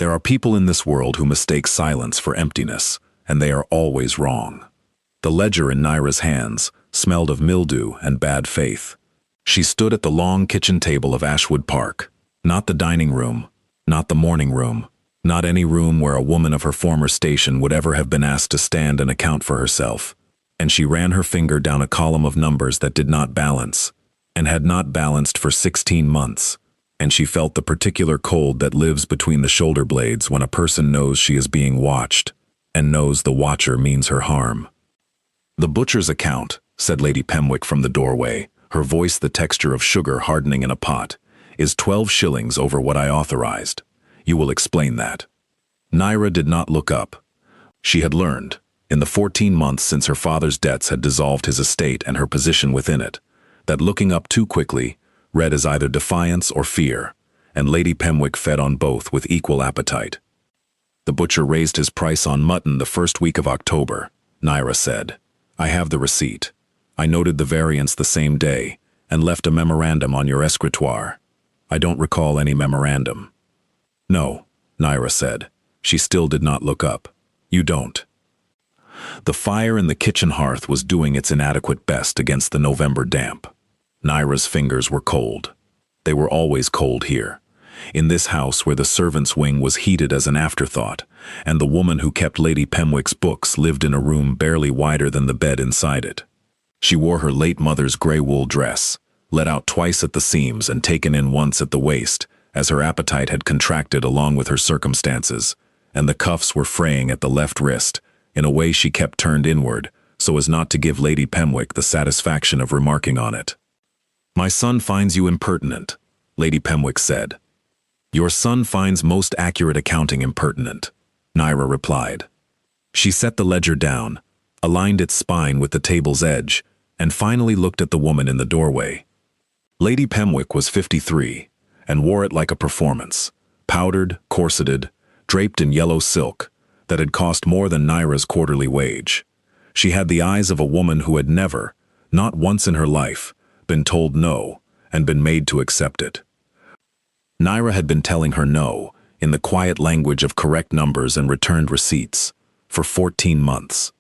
There are people in this world who mistake silence for emptiness, and they are always wrong. The ledger in Naira's hands smelled of mildew and bad faith. She stood at the long kitchen table of Ashwood Park. Not the dining room, not the morning room, not any room where a woman of her former station would ever have been asked to stand and account for herself. And she ran her finger down a column of numbers that did not balance, and had not balanced for 16 months. And she felt the particular cold that lives between the shoulder blades when a person knows she is being watched, and knows the watcher means her harm. "The butcher's account," said Lady Pemwick from the doorway, her voice the texture of sugar hardening in a pot, "is 12 shillings over what I authorized. You will explain that." Naira did not look up. She had learned, in the 14 months since her father's debts had dissolved his estate and her position within it, that looking up too quickly read as either defiance or fear, and Lady Pemwick fed on both with equal appetite. "The butcher raised his price on mutton the first week of October," Naira said. "I have the receipt. I noted the variance the same day and left a memorandum on your escritoire. I don't recall any memorandum." "No," Naira said. She still did not look up. "You don't." The fire in the kitchen hearth was doing its inadequate best against the November damp. Naira's fingers were cold. They were always cold here, in this house where the servants' wing was heated as an afterthought, and the woman who kept Lady Pemwick's books lived in a room barely wider than the bed inside it. She wore her late mother's grey wool dress, let out twice at the seams and taken in once at the waist, as her appetite had contracted along with her circumstances, and the cuffs were fraying at the left wrist, in a way she kept turned inward, so as not to give Lady Pemwick the satisfaction of remarking on it. "My son finds you impertinent," Lady Pemwick said. "Your son finds most accurate accounting impertinent," Naira replied. She set the ledger down, aligned its spine with the table's edge, and finally looked at the woman in the doorway. Lady Pemwick was 53, and wore it like a performance, powdered, corseted, draped in yellow silk, that had cost more than Naira's quarterly wage. She had the eyes of a woman who had never, not once in her life, been told no, and been made to accept it. Naira had been telling her no, in the quiet language of correct numbers and returned receipts, for 14 months.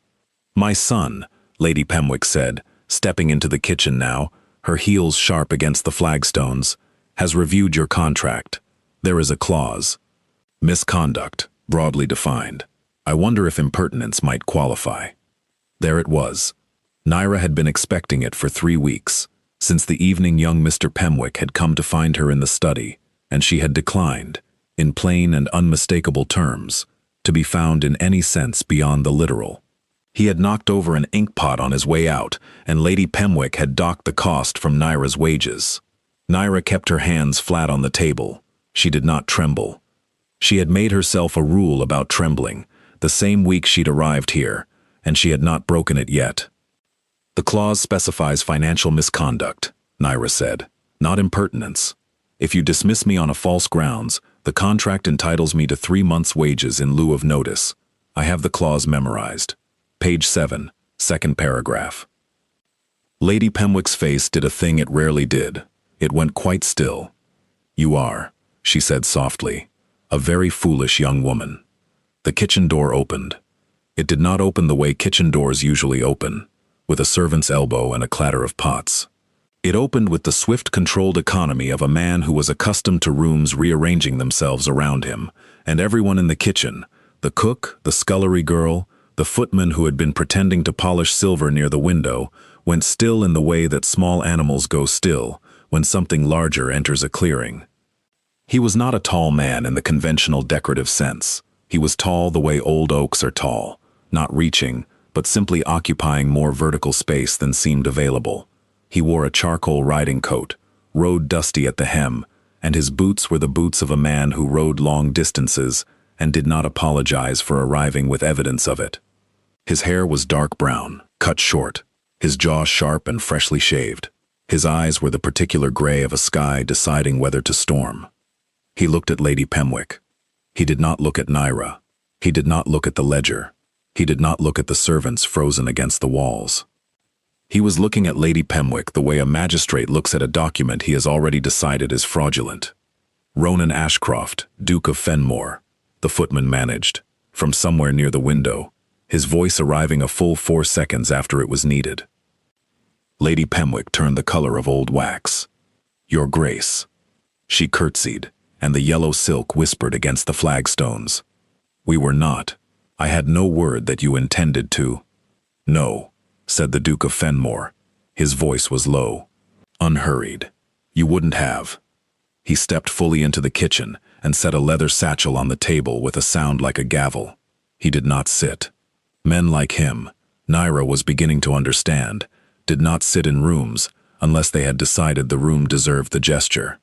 "My son," Lady Pemwick said, stepping into the kitchen now, her heels sharp against the flagstones, "has reviewed your contract. There is a clause. Misconduct, broadly defined. I wonder if impertinence might qualify." There it was. Naira had been expecting it for 3 weeks, since the evening young Mr. Pemwick had come to find her in the study, and she had declined, in plain and unmistakable terms, to be found in any sense beyond the literal. He had knocked over an inkpot on his way out, and Lady Pemwick had docked the cost from Naira's wages. Naira kept her hands flat on the table. She did not tremble. She had made herself a rule about trembling, the same week she'd arrived here, and she had not broken it yet. "The clause specifies financial misconduct," Naira said, "not impertinence. If you dismiss me on a false grounds, the contract entitles me to 3 months' wages in lieu of notice. I have the clause memorized. Page 7, second paragraph." Lady Pemwick's face did a thing it rarely did. It went quite still. "You are," she said softly, "a very foolish young woman." The kitchen door opened. It did not open the way kitchen doors usually open, with a servant's elbow and a clatter of pots. It opened with the swift, controlled economy of a man who was accustomed to rooms rearranging themselves around him, and everyone in the kitchen, the cook, the scullery girl, the footman who had been pretending to polish silver near the window, went still in the way that small animals go still when something larger enters a clearing. He was not a tall man in the conventional decorative sense. He was tall the way old oaks are tall, not reaching, but simply occupying more vertical space than seemed available. He wore a charcoal riding coat, rode dusty at the hem, and his boots were the boots of a man who rode long distances and did not apologize for arriving with evidence of it. His hair was dark brown, cut short, his jaw sharp and freshly shaved. His eyes were the particular gray of a sky deciding whether to storm. He looked at Lady Pemwick. He did not look at Naira. He did not look at the ledger. He did not look at the servants frozen against the walls. He was looking at Lady Pemwick the way a magistrate looks at a document he has already decided is fraudulent. Ronan Ashcroft, Duke of Fenmore, the footman managed, from somewhere near the window, his voice arriving a full 4 seconds after it was needed. Lady Pemwick turned the color of old wax. "Your Grace." She curtsied, and the yellow silk whispered against the flagstones. "We were not. I had no word that you intended to." "No," said the Duke of Fenmore. His voice was low, unhurried. "You wouldn't have." He stepped fully into the kitchen and set a leather satchel on the table with a sound like a gavel. He did not sit. Men like him, Naira was beginning to understand, did not sit in rooms unless they had decided the room deserved the gesture.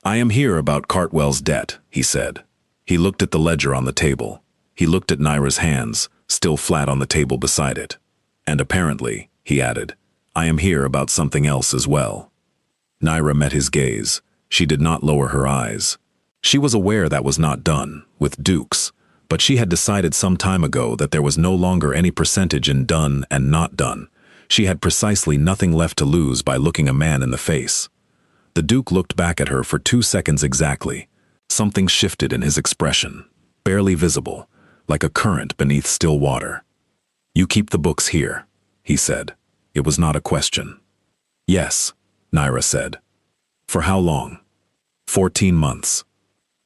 "I am here about Cartwell's debt," he said. He looked at the ledger on the table. He looked at Naira's hands, still flat on the table beside it. "And apparently," he added, "I am here about something else as well." Naira met his gaze. She did not lower her eyes. She was aware that was not done, with dukes, but she had decided some time ago that there was no longer any percentage in done and not done. She had precisely nothing left to lose by looking a man in the face. The Duke looked back at her for 2 seconds exactly. Something shifted in his expression, barely visible, like a current beneath still water. "You keep the books here," he said. It was not a question. "Yes," Naira said. "For how long?" 14 months.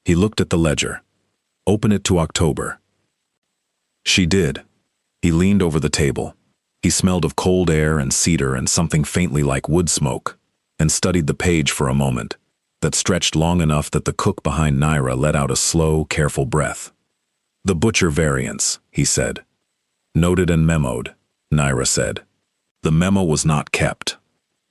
He looked at the ledger. "Open it to October." She did. He leaned over the table. He smelled of cold air and cedar and something faintly like wood smoke, and studied the page for a moment, that stretched long enough that the cook behind Naira let out a slow, careful breath. "The butcher variance," he said. "Noted and memoed," Naira said. "The memo was not kept."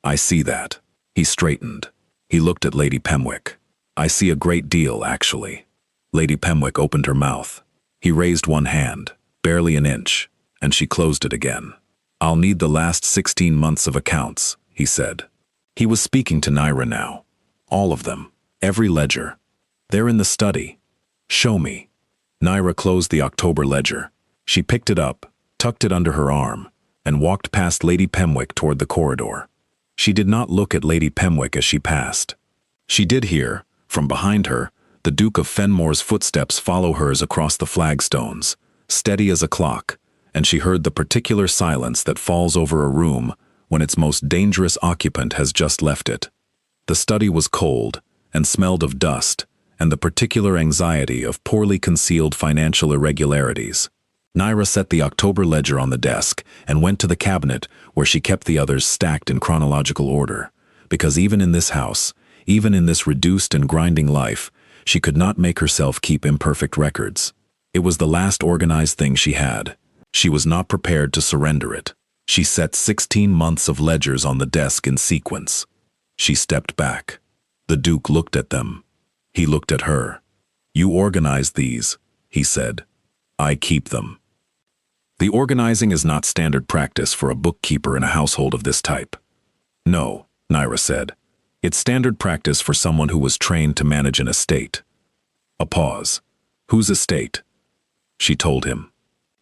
"I see that." He straightened. He looked at Lady Pemwick. "I see a great deal, actually." Lady Pemwick opened her mouth. He raised one hand, barely an inch, and she closed it again. "I'll need the last 16 months of accounts," he said. He was speaking to Naira now. "All of them. Every ledger. They're in the study. Show me." Naira closed the October ledger. She picked it up, tucked it under her arm, and walked past Lady Pemwick toward the corridor. She did not look at Lady Pemwick as she passed. She did hear, from behind her, the Duke of Fenmore's footsteps follow hers across the flagstones, steady as a clock, and she heard the particular silence that falls over a room when its most dangerous occupant has just left it. The study was cold and smelled of dust and the particular anxiety of poorly concealed financial irregularities. Naira set the October ledger on the desk and went to the cabinet where she kept the others stacked in chronological order, because even in this house, even in this reduced and grinding life, she could not make herself keep imperfect records. It was the last organized thing she had. She was not prepared to surrender it. She set 16 months of ledgers on the desk in sequence. She stepped back. The Duke looked at them. He looked at her. "You organized these," he said. "I keep them." The organizing is not standard practice for a bookkeeper in a household of this type. "No," Naira said. "It's standard practice for someone who was trained to manage an estate." A pause. "Whose estate?" She told him.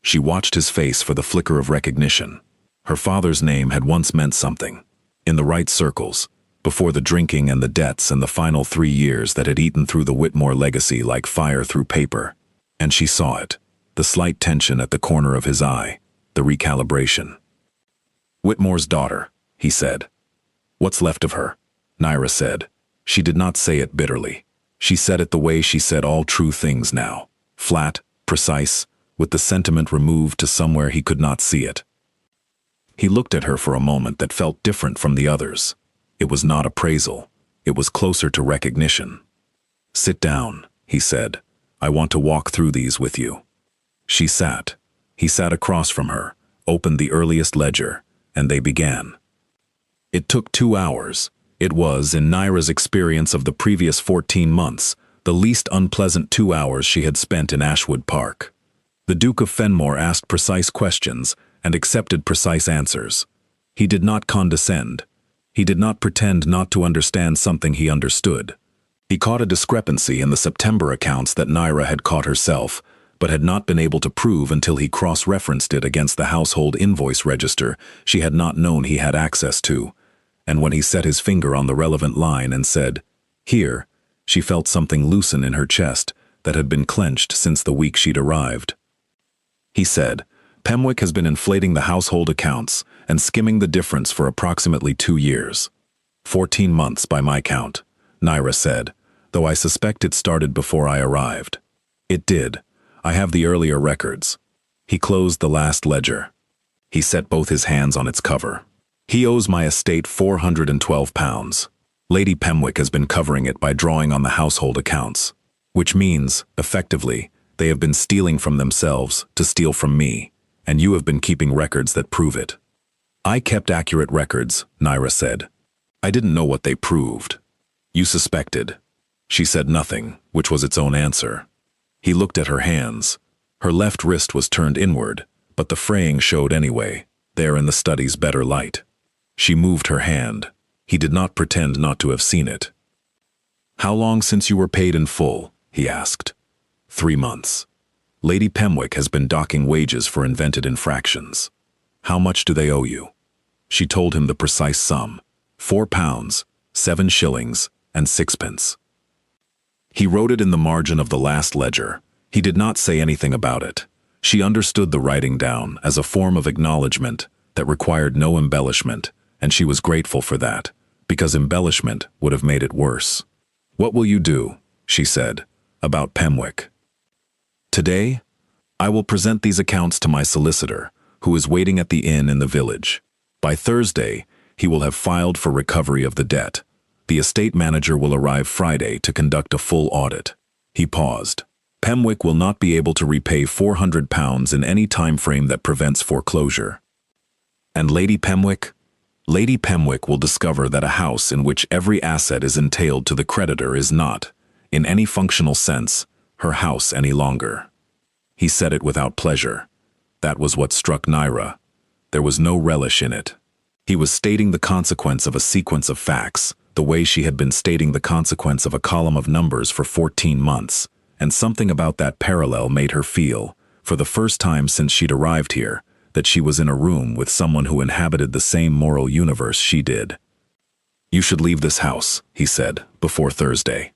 She watched his face for the flicker of recognition. Her father's name had once meant something, in the right circles, before the drinking and the debts and the final 3 years that had eaten through the Whitmore legacy like fire through paper. And she saw it, the slight tension at the corner of his eye, the recalibration. "Whitmore's daughter," he said. "What's left of her?" Naira said. She did not say it bitterly. She said it the way she said all true things now, flat, precise, with the sentiment removed to somewhere he could not see it. He looked at her for a moment that felt different from the others. It was not appraisal. It was closer to recognition. "Sit down," he said. "I want to walk through these with you." She sat. He sat across from her, opened the earliest ledger, and they began. It took 2 hours. It was, in Naira's experience of the previous 14 months, the least unpleasant 2 hours she had spent in Ashwood Park. The Duke of Fenmore asked precise questions and accepted precise answers. He did not condescend. He did not pretend not to understand something he understood. He caught a discrepancy in the September accounts that Naira had caught herself, but had not been able to prove until he cross-referenced it against the household invoice register she had not known he had access to. And when he set his finger on the relevant line and said, "Here," she felt something loosen in her chest, that had been clenched since the week she'd arrived. He said, "Pemwick has been inflating the household accounts and skimming the difference for approximately 2 years. 14 months by my count," Naira said, "though I suspect it started before I arrived." "It did. I have the earlier records." He closed the last ledger. He set both his hands on its cover. "He owes my estate £412. Lady Pemwick has been covering it by drawing on the household accounts, which means, effectively, they have been stealing from themselves to steal from me, and you have been keeping records that prove it." "I kept accurate records," Naira said. "I didn't know what they proved." "You suspected." She said nothing, which was its own answer. He looked at her hands. Her left wrist was turned inward, but the fraying showed anyway, there in the study's better light. She moved her hand. He did not pretend not to have seen it. "How long since you were paid in full?" he asked. 3 months. Lady Pemwick has been docking wages for invented infractions. "How much do they owe you?" She told him the precise sum, £4, 7 shillings, and 6 pence. He wrote it in the margin of the last ledger. He did not say anything about it. She understood the writing down as a form of acknowledgement that required no embellishment, and she was grateful for that, because embellishment would have made it worse. "What will you do?" she said, "about Pemwick?" "Today, I will present these accounts to my solicitor, who is waiting at the inn in the village. By Thursday, he will have filed for recovery of the debt. The estate manager will arrive Friday to conduct a full audit." He paused. "Pemwick will not be able to repay £400 in any time frame that prevents foreclosure." "And Lady Pemwick?" "Lady Pemwick will discover that a house in which every asset is entailed to the creditor is not, in any functional sense, her house any longer." He said it without pleasure. That was what struck Naira. There was no relish in it. He was stating the consequence of a sequence of facts, the way she had been stating the consequence of a column of numbers for 14 months, and something about that parallel made her feel, for the first time since she'd arrived here, that she was in a room with someone who inhabited the same moral universe she did. "You should leave this house," he said, "before Thursday."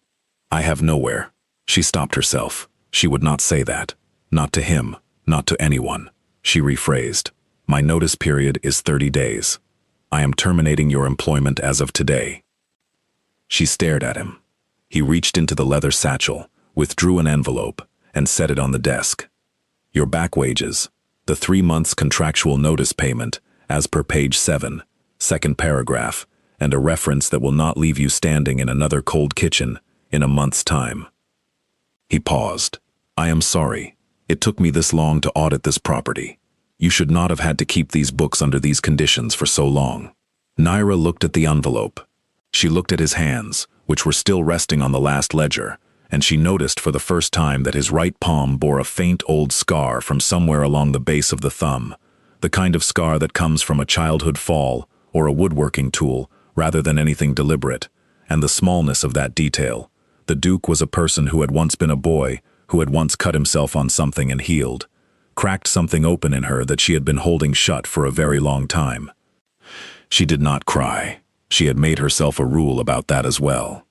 "I have nowhere." She stopped herself. She would not say that. Not to him, not to anyone. She rephrased. "My notice period is 30 days. I am terminating your employment as of today." She stared at him. He reached into the leather satchel, withdrew an envelope, and set it on the desk. "Your back wages, the 3 months contractual notice payment, as per page 7, second paragraph, and a reference that will not leave you standing in another cold kitchen in a month's time." He paused. "I am sorry. It took me this long to audit this property. You should not have had to keep these books under these conditions for so long." Naira looked at the envelope. She looked at his hands, which were still resting on the last ledger, and she noticed for the first time that his right palm bore a faint old scar from somewhere along the base of the thumb, the kind of scar that comes from a childhood fall or a woodworking tool rather than anything deliberate, and the smallness of that detail. The Duke was a person who had once been a boy, who had once cut himself on something and healed, cracked something open in her that she had been holding shut for a very long time. She did not cry. She had made herself a rule about that as well.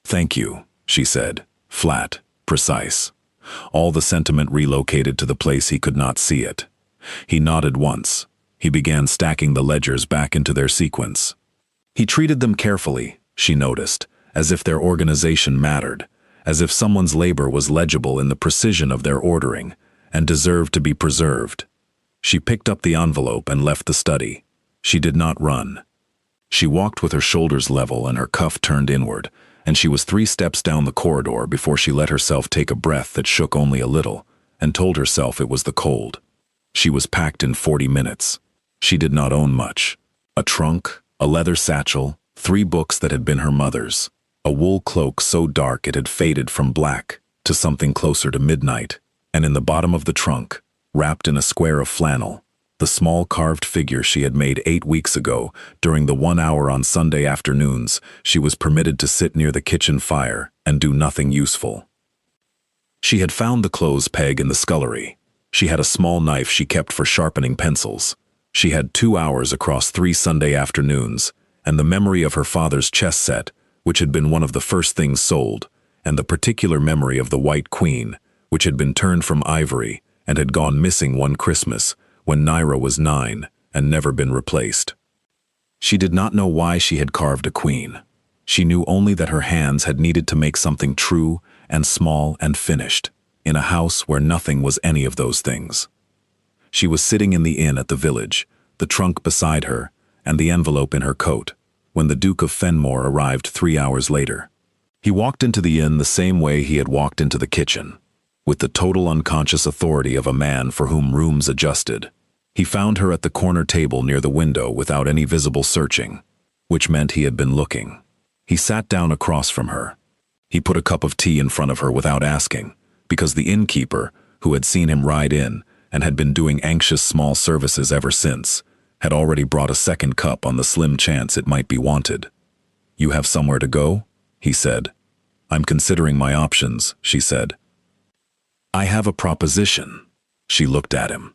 "Thank you," she said, flat, precise. All the sentiment relocated to the place he could not see it. He nodded once. He began stacking the ledgers back into their sequence. He treated them carefully, she noticed, as if their organization mattered, as if someone's labor was legible in the precision of their ordering, and deserved to be preserved. She picked up the envelope and left the study. She did not run. She walked with her shoulders level and her cuff turned inward, and she was 3 steps down the corridor before she let herself take a breath that shook only a little, and told herself it was the cold. She was packed in 40 minutes. She did not own much. A trunk, a leather satchel, 3 books that had been her mother's, a wool cloak so dark it had faded from black to something closer to midnight, and in the bottom of the trunk, wrapped in a square of flannel, the small carved figure she had made 8 weeks ago during the 1 hour on Sunday afternoons she was permitted to sit near the kitchen fire and do nothing useful. She had found the clothes peg in the scullery. She had a small knife she kept for sharpening pencils. She had 2 hours across 3 Sunday afternoons, and the memory of her father's chess set, which had been one of the first things sold, and the particular memory of the White Queen, which had been turned from ivory and had gone missing one Christmas when Naira was 9 and never been replaced. She did not know why she had carved a queen. She knew only that her hands had needed to make something true and small and finished, in a house where nothing was any of those things. She was sitting in the inn at the village, the trunk beside her, and the envelope in her coat, when the Duke of Fenmore arrived 3 hours later. He walked into the inn the same way he had walked into the kitchen, with the total unconscious authority of a man for whom rooms adjusted. He found her at the corner table near the window without any visible searching, which meant he had been looking. He sat down across from her. He put a cup of tea in front of her without asking, because the innkeeper, who had seen him ride in and had been doing anxious small services ever since, had already brought a second cup on the slim chance it might be wanted. "You have somewhere to go?" he said. "I'm considering my options," she said. "I have a proposition." She looked at him.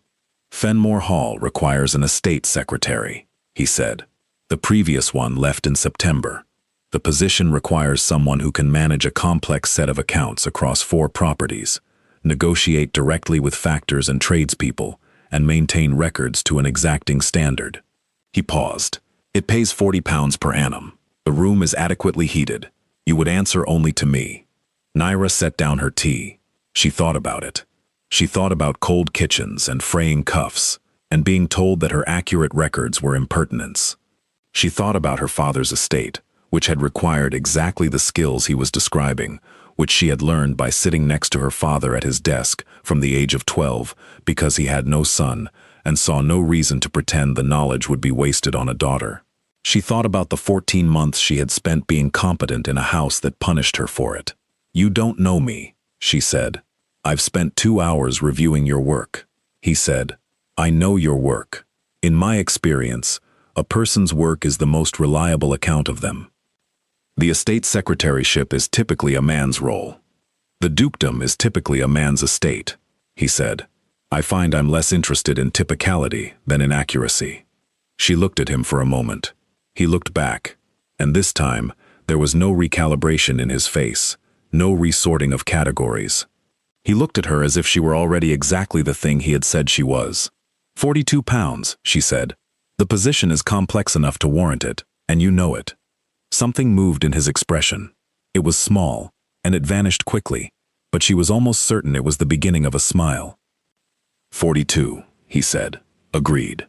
"Fenmore Hall requires an estate secretary," he said. "The previous one left in September. The position requires someone who can manage a complex set of accounts across 4 properties, negotiate directly with factors and tradespeople, and maintain records to an exacting standard." He paused. "It pays £40 per annum. The room is adequately heated. You would answer only to me." Naira set down her tea. She thought about it. She thought about cold kitchens and fraying cuffs, and being told that her accurate records were impertinence. She thought about her father's estate, which had required exactly the skills he was describing, which she had learned by sitting next to her father at his desk from the age of 12 because he had no son and saw no reason to pretend the knowledge would be wasted on a daughter. She thought about the 14 months she had spent being competent in a house that punished her for it. "You don't know me," she said. "I've spent 2 hours reviewing your work," he said. "I know your work. In my experience, a person's work is the most reliable account of them. The estate secretaryship is typically a man's role. The dukedom is typically a man's estate," he said. "I find I'm less interested in typicality than in accuracy." She looked at him for a moment. He looked back, and this time there was no recalibration in his face, no resorting of categories. He looked at her as if she were already exactly the thing he had said she was. £42, she said. "The position is complex enough to warrant it, and you know it." Something moved in his expression. It was small, and it vanished quickly, but she was almost certain it was the beginning of a smile. 42, he said. Agreed.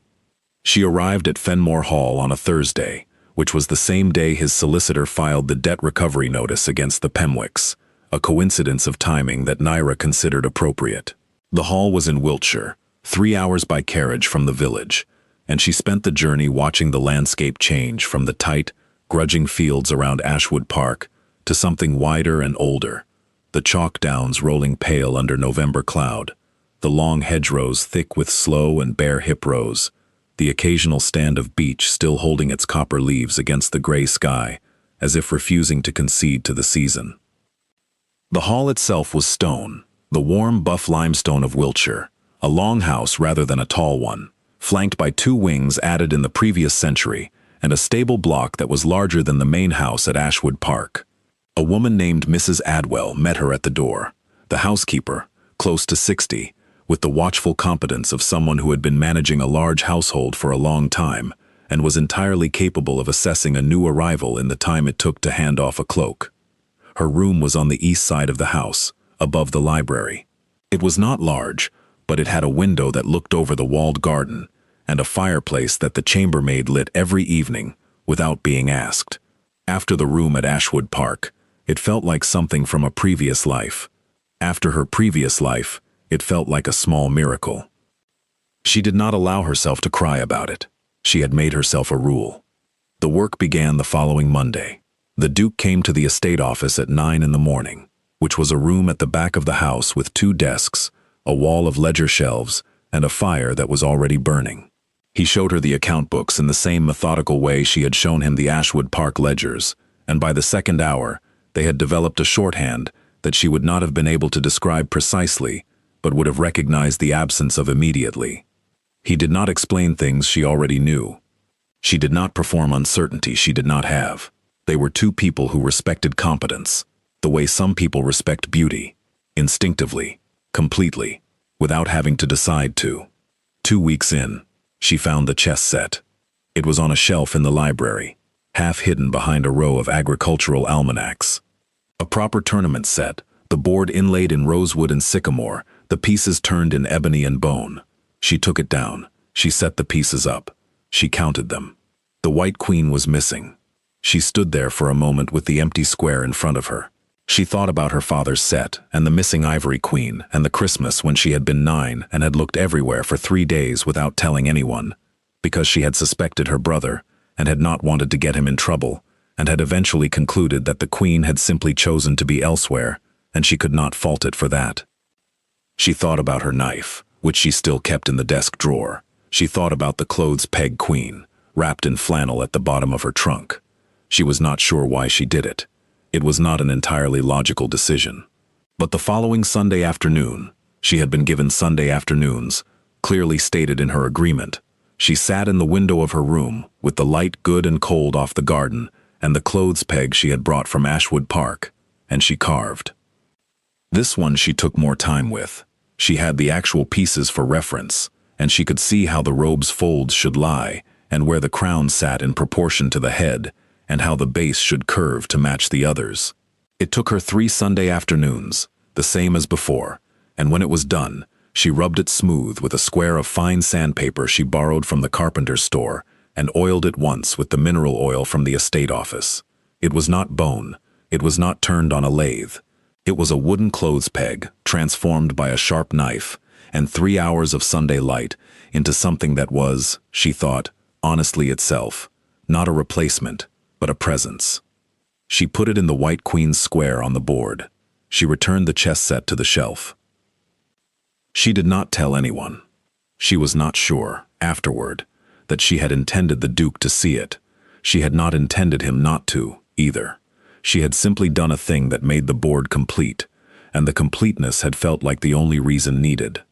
She arrived at Fenmore Hall on a Thursday, which was the same day his solicitor filed the debt recovery notice against the Pemwicks, a coincidence of timing that Naira considered appropriate. The hall was in Wiltshire, 3 hours by carriage from the village, and she spent the journey watching the landscape change from the tight, grudging fields around Ashwood Park to something wider and older, the chalk downs rolling pale under November cloud, the long hedgerows thick with slow and bare hip rows, the occasional stand of beech still holding its copper leaves against the gray sky, as if refusing to concede to the season. The hall itself was stone, the warm buff limestone of Wiltshire, a long house rather than a tall one, flanked by 2 wings added in the previous century, and a stable block that was larger than the main house at Ashwood Park. A woman named Mrs. Adwell met her at the door, the housekeeper, close to 60, with the watchful competence of someone who had been managing a large household for a long time and was entirely capable of assessing a new arrival in the time it took to hand off a cloak. Her room was on the east side of the house, above the library. It was not large, but it had a window that looked over the walled garden and a fireplace that the chambermaid lit every evening without being asked. After the room at Ashwood Park, it felt like something from a previous life. After her previous life, it felt like a small miracle. She did not allow herself to cry about it. She had made herself a rule. The work began the following Monday. The Duke came to the estate office at 9 in the morning, which was a room at the back of the house with 2 desks, a wall of ledger shelves, and a fire that was already burning. He showed her the account books in the same methodical way she had shown him the Ashwood Park ledgers, and by the second hour, they had developed a shorthand that she would not have been able to describe precisely, but would have recognized the absence of immediately. He did not explain things she already knew. She did not perform uncertainty she did not have. They were 2 people who respected competence. The way some people respect beauty. Instinctively. Completely. Without having to decide to. 2 weeks in, she found the chess set. It was on a shelf in the library, half hidden behind a row of agricultural almanacs. A proper tournament set, the board inlaid in rosewood and sycamore, the pieces turned in ebony and bone. She took it down. She set the pieces up. She counted them. The white queen was missing. She stood there for a moment with the empty square in front of her. She thought about her father's set, and the missing ivory queen, and the Christmas when she had been 9 and had looked everywhere for 3 days without telling anyone, because she had suspected her brother, and had not wanted to get him in trouble, and had eventually concluded that the queen had simply chosen to be elsewhere, and she could not fault it for that. She thought about her knife, which she still kept in the desk drawer. She thought about the clothes peg queen, wrapped in flannel at the bottom of her trunk. She was not sure why she did it. It was not an entirely logical decision. But the following Sunday afternoon, she had been given Sunday afternoons, clearly stated in her agreement. She sat in the window of her room, with the light good and cold off the garden, and the clothes peg she had brought from Ashwood Park, and she carved. This one she took more time with. She had the actual pieces for reference, and she could see how the robe's folds should lie, and where the crown sat in proportion to the head, and how the base should curve to match the others. It took her 3 Sunday afternoons, the same as before, and when it was done, she rubbed it smooth with a square of fine sandpaper she borrowed from the carpenter's store, and oiled it once with the mineral oil from the estate office. It was not bone. It was not turned on a lathe. It was a wooden clothes peg, transformed by a sharp knife, and 3 hours of Sunday light into something that was, she thought, honestly itself, not a replacement, but a presence. She put it in the white queen's square on the board. She returned the chess set to the shelf. She did not tell anyone. She was not sure, afterward, that she had intended the Duke to see it. She had not intended him not to, either. She had simply done a thing that made the board complete, and the completeness had felt like the only reason needed.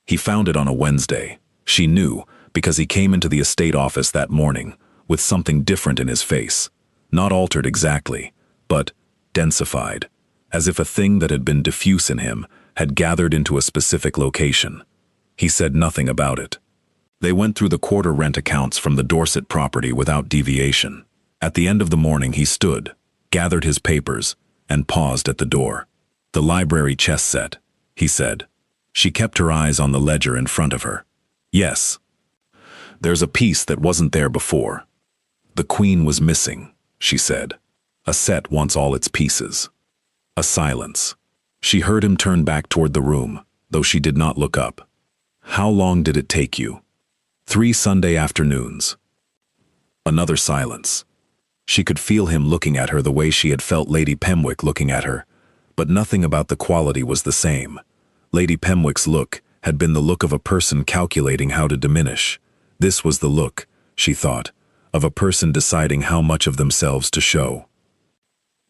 He found it on a Wednesday. She knew, because he came into the estate office that morning, with something different in his face, not altered exactly, but densified, as if a thing that had been diffuse in him had gathered into a specific location. He said nothing about it. They went through the quarter rent accounts from the Dorset property without deviation. At the end of the morning he stood, gathered his papers, and paused at the door. "The library chess set," he said. She kept her eyes on the ledger in front of her. "Yes. There's a piece that wasn't there before. The queen was missing," she said. "A set wants all its pieces." A silence. She heard him turn back toward the room, though she did not look up. "How long did it take you?" 3 Sunday afternoons. Another silence. She could feel him looking at her the way she had felt Lady Pemwick looking at her, but nothing about the quality was the same. Lady Pemwick's look had been the look of a person calculating how to diminish. This was the look, she thought, of a person deciding how much of themselves to show.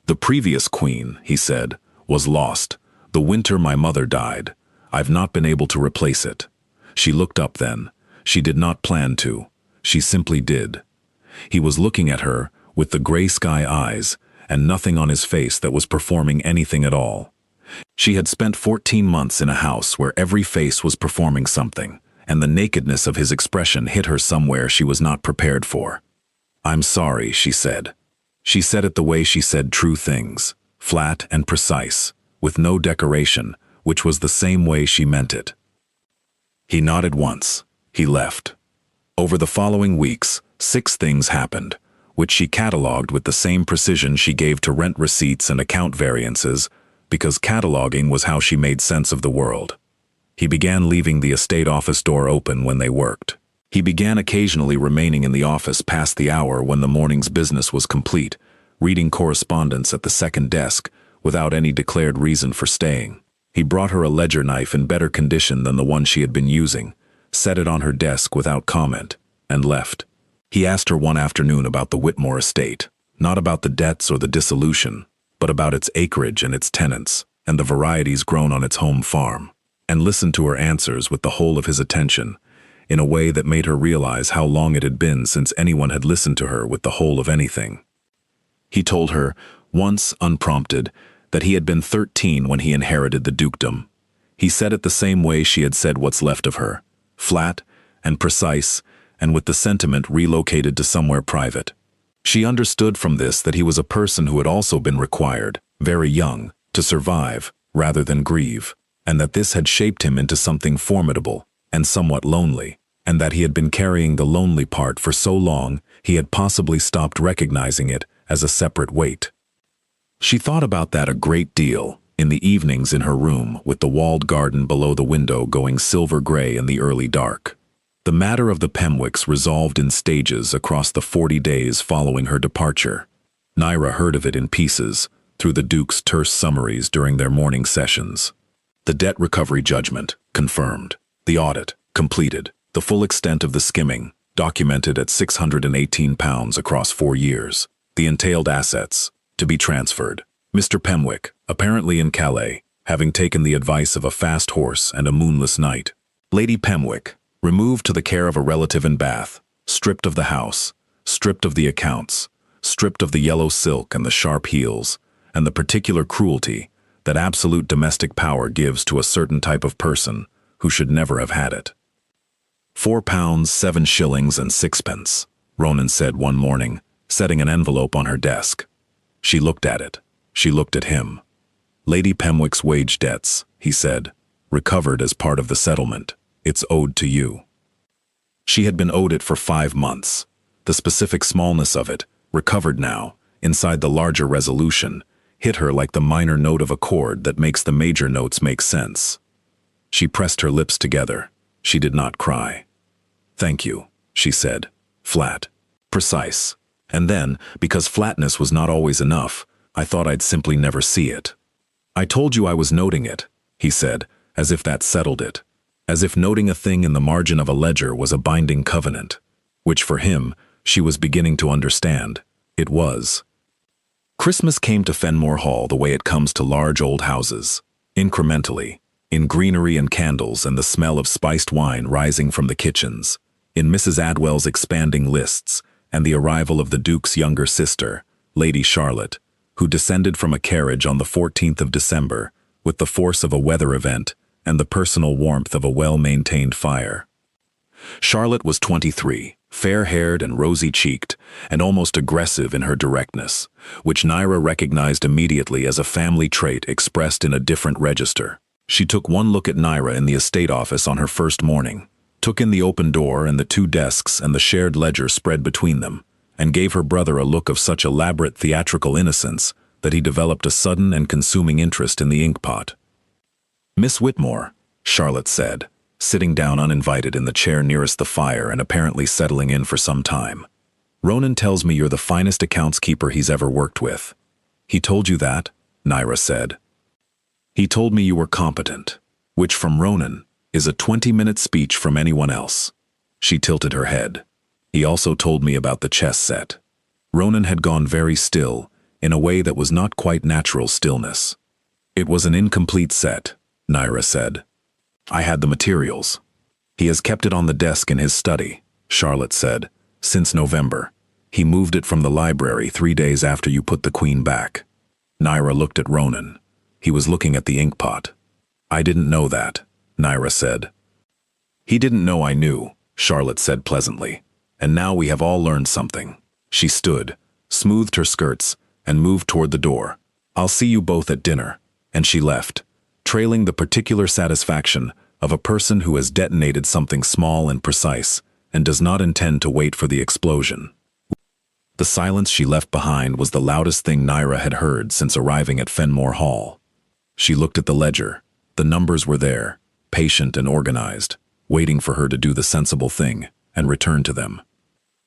"The previous queen," he said, "was lost. The winter my mother died. I've not been able to replace it." She looked up then. She did not plan to. She simply did. He was looking at her with the gray sky eyes and nothing on his face that was performing anything at all. She had spent 14 months in a house where every face was performing something, and the nakedness of his expression hit her somewhere she was not prepared for. "I'm sorry," she said. She said it the way she said true things, flat and precise, with no decoration, which was the same way she meant it. He nodded once. He left. Over the following weeks, 6 things happened, which she catalogued with the same precision she gave to rent receipts and account variances, because cataloging was how she made sense of the world. He began leaving the estate office door open when they worked. He began occasionally remaining in the office past the hour when the morning's business was complete, reading correspondence at the second desk without any declared reason for staying. He brought her a ledger knife in better condition than the one she had been using, set it on her desk without comment, and left. He asked her one afternoon about the Whitmore estate, not about the debts or the dissolution, but about its acreage and its tenants, and the varieties grown on its home farm, and listened to her answers with the whole of his attention, in a way that made her realize how long it had been since anyone had listened to her with the whole of anything. He told her, once unprompted, that he had been 13 when he inherited the dukedom. He said it the same way she had said what's left of her, flat and precise, and with the sentiment relocated to somewhere private. She understood from this that he was a person who had also been required, very young, to survive rather than grieve, and that this had shaped him into something formidable and somewhat lonely, and that he had been carrying the lonely part for so long he had possibly stopped recognizing it as a separate weight. She thought about that a great deal in the evenings in her room with the walled garden below the window going silver gray in the early dark. The matter of the Pemwicks resolved in stages across the 40 days following her departure. Naira heard of it in pieces through the Duke's terse summaries during their morning sessions. The debt recovery judgment, confirmed. The audit, completed. The full extent of the skimming, documented at £618 across 4 years. The entailed assets, to be transferred. Mr. Pemwick, apparently in Calais, having taken the advice of a fast horse and a moonless night. Lady Pemwick, removed to the care of a relative in Bath, stripped of the house, stripped of the accounts, stripped of the yellow silk and the sharp heels, and the particular cruelty that absolute domestic power gives to a certain type of person who should never have had it. £4, 7 shillings and 6pence, Ronan said one morning, setting an envelope on her desk. She looked at it. She looked at him. Lady Pemwick's wage debts, he said, recovered as part of the settlement. It's owed to you. She had been owed it for 5 months. The specific smallness of it, recovered now, inside the larger resolution, hit her like the minor note of a chord that makes the major notes make sense. She pressed her lips together. She did not cry. Thank you, she said, flat, precise. And then, because flatness was not always enough, I thought I'd simply never see it. I told you I was noting it, he said, as if that settled it. As if noting a thing in the margin of a ledger was a binding covenant, which for him, she was beginning to understand. It was. Christmas came to Fenmore Hall the way it comes to large old houses, incrementally, in greenery and candles and the smell of spiced wine rising from the kitchens, in Mrs. Adwell's expanding lists and the arrival of the Duke's younger sister, Lady Charlotte, who descended from a carriage on the 14th of December with the force of a weather event and the personal warmth of a well-maintained fire. Charlotte was 23, fair-haired and rosy-cheeked, and almost aggressive in her directness, which Naira recognized immediately as a family trait expressed in a different register. She took one look at Naira in the estate office on her first morning, took in the open door and the 2 desks and the shared ledger spread between them, and gave her brother a look of such elaborate theatrical innocence that he developed a sudden and consuming interest in the inkpot. Miss Whitmore, Charlotte said, sitting down uninvited in the chair nearest the fire and apparently settling in for some time. Ronan tells me you're the finest accounts keeper he's ever worked with. He told you that? Naira said. He told me you were competent, which from Ronan is a 20-minute speech from anyone else. She tilted her head. He also told me about the chess set. Ronan had gone very still, in a way that was not quite natural stillness. It was an incomplete set, Naira said. I had the materials. He has kept it on the desk in his study, Charlotte said, since November. He moved it from the library 3 days after you put the queen back. Naira looked at Ronan. He was looking at the inkpot. I didn't know that, Naira said. He didn't know I knew, Charlotte said pleasantly. And now we have all learned something. She stood, smoothed her skirts, and moved toward the door. I'll see you both at dinner. And she left, trailing the particular satisfaction of a person who has detonated something small and precise and does not intend to wait for the explosion. The silence she left behind was the loudest thing Naira had heard since arriving at Fenmore Hall. She looked at the ledger. The numbers were there, patient and organized, waiting for her to do the sensible thing and return to them.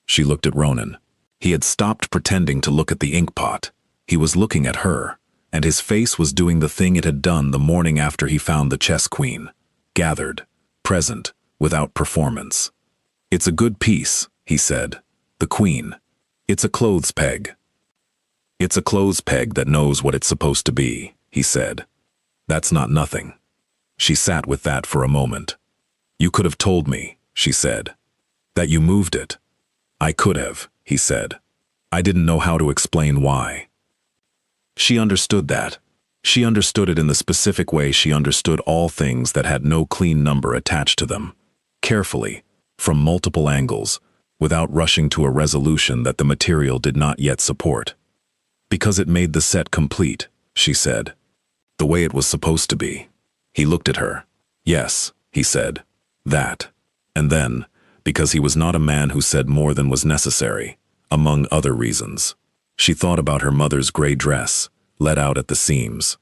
She looked at Ronan. He had stopped pretending to look at the inkpot. He was looking at her, and his face was doing the thing it had done the morning after he found the chess queen, gathered, present, without performance. It's a good piece, he said. The queen. It's a clothes peg. It's a clothes peg that knows what it's supposed to be, he said. That's not nothing. She sat with that for a moment. You could have told me, she said. That you moved it. I could have, he said. I didn't know how to explain why. She understood that. She understood it in the specific way she understood all things that had no clean number attached to them. Carefully, from multiple angles, without rushing to a resolution that the material did not yet support. Because it made the set complete, she said. The way it was supposed to be. He looked at her. Yes, he said. That. And then, because he was not a man who said more than was necessary, among other reasons. She thought about her mother's gray dress, let out at the seams.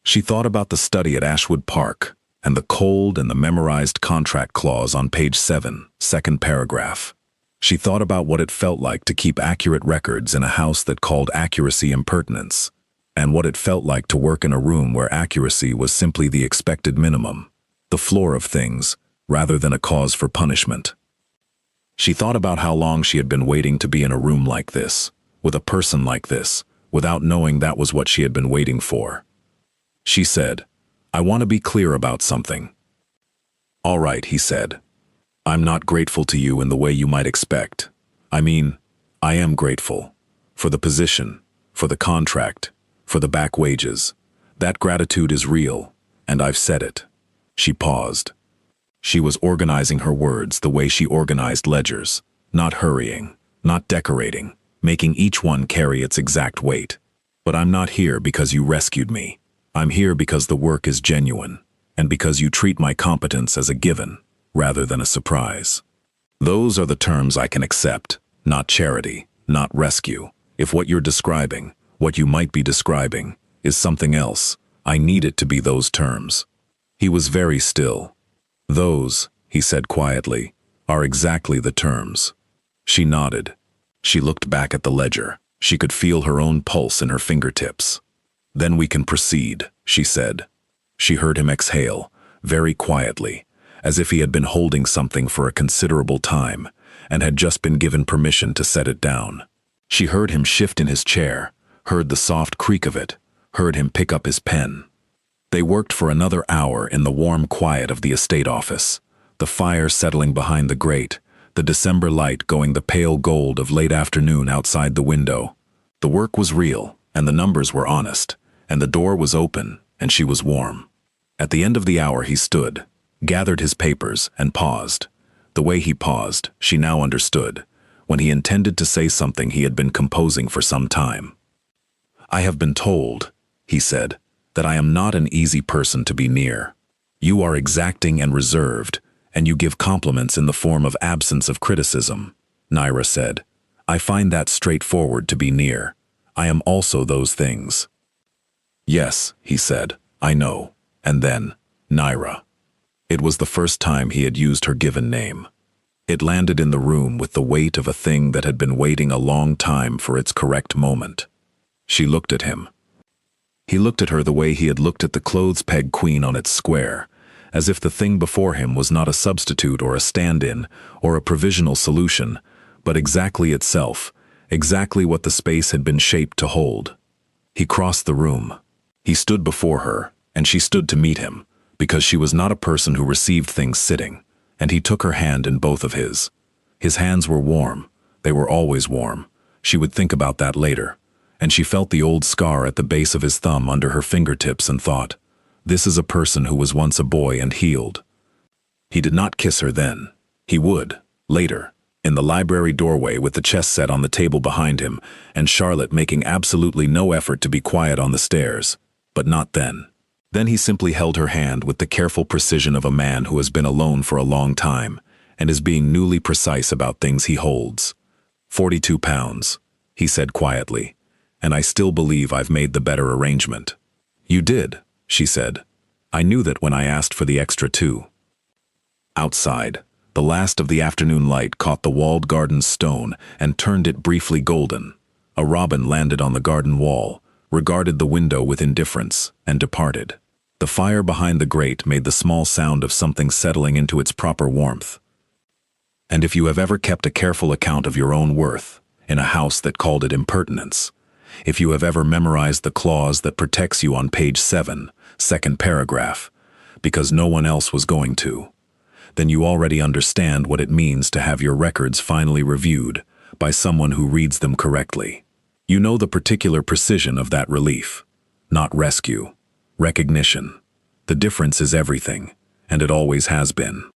She thought about the study at Ashwood Park, and the cold and the memorized contract clause on page 7, second paragraph. She thought about what it felt like to keep accurate records in a house that called accuracy impertinence, and what it felt like to work in a room where accuracy was simply the expected minimum, the floor of things, rather than a cause for punishment. She thought about how long she had been waiting to be in a room like this, with a person like this, without knowing that was what she had been waiting for. She said, "I want to be clear about something." "All right," he said. "I'm not grateful to you in the way you might expect. I mean, I am grateful. For the position, for the contract, for the back wages. That gratitude is real, and I've said it." She paused. She was organizing her words the way she organized ledgers, not hurrying, not decorating, making each one carry its exact weight. "But I'm not here because you rescued me. I'm here because the work is genuine, and because you treat my competence as a given, rather than a surprise. Those are the terms I can accept, not charity, not rescue. If what you're describing, what you might be describing, is something else, I need it to be those terms." He was very still. "Those," he said quietly, "are exactly the terms." She nodded. She looked back at the ledger. She could feel her own pulse in her fingertips. "Then we can proceed," she said. She heard him exhale, very quietly, as if he had been holding something for a considerable time and had just been given permission to set it down. She heard him shift in his chair, heard the soft creak of it, heard him pick up his pen. They worked for another hour in the warm quiet of the estate office, the fire settling behind the grate, the December light going the pale gold of late afternoon outside the window. The work was real, and the numbers were honest, and the door was open, and she was warm. At the end of the hour he stood, gathered his papers, and paused. The way he paused, she now understood, when he intended to say something he had been composing for some time. "I have been told," he said, "that I am not an easy person to be near. You are exacting and reserved, and you give compliments in the form of absence of criticism," Naira said. "I find that straightforward to be near. I am also those things." "Yes," he said, "I know." And then, Naira. It was the first time he had used her given name. It landed in the room with the weight of a thing that had been waiting a long time for its correct moment. She looked at him. He looked at her the way he had looked at the clothes-peg queen on its square, as if the thing before him was not a substitute or a stand-in or a provisional solution, but exactly itself, exactly what the space had been shaped to hold. He crossed the room. He stood before her, and she stood to meet him, because she was not a person who received things sitting, and he took her hand in both of his. His hands were warm. They were always warm. She would think about that later. And she felt the old scar at the base of his thumb under her fingertips and thought, this is a person who was once a boy and healed. He did not kiss her then. He would, later, in the library doorway with the chess set on the table behind him and Charlotte making absolutely no effort to be quiet on the stairs. But not then. Then he simply held her hand with the careful precision of a man who has been alone for a long time and is being newly precise about things he holds. 42 pounds, he said quietly, and I still believe I've made the better arrangement. You did, she said. I knew that when I asked for the extra 2. Outside, the last of the afternoon light caught the walled garden's stone and turned it briefly golden. A robin landed on the garden wall, regarded the window with indifference, and departed. The fire behind the grate made the small sound of something settling into its proper warmth. And if you have ever kept a careful account of your own worth, in a house that called it impertinence, if you have ever memorized the clause that protects you on page 7, second paragraph, because no one else was going to, then you already understand what it means to have your records finally reviewed by someone who reads them correctly. You know the particular precision of that relief, not rescue. Recognition. The difference is everything, and it always has been.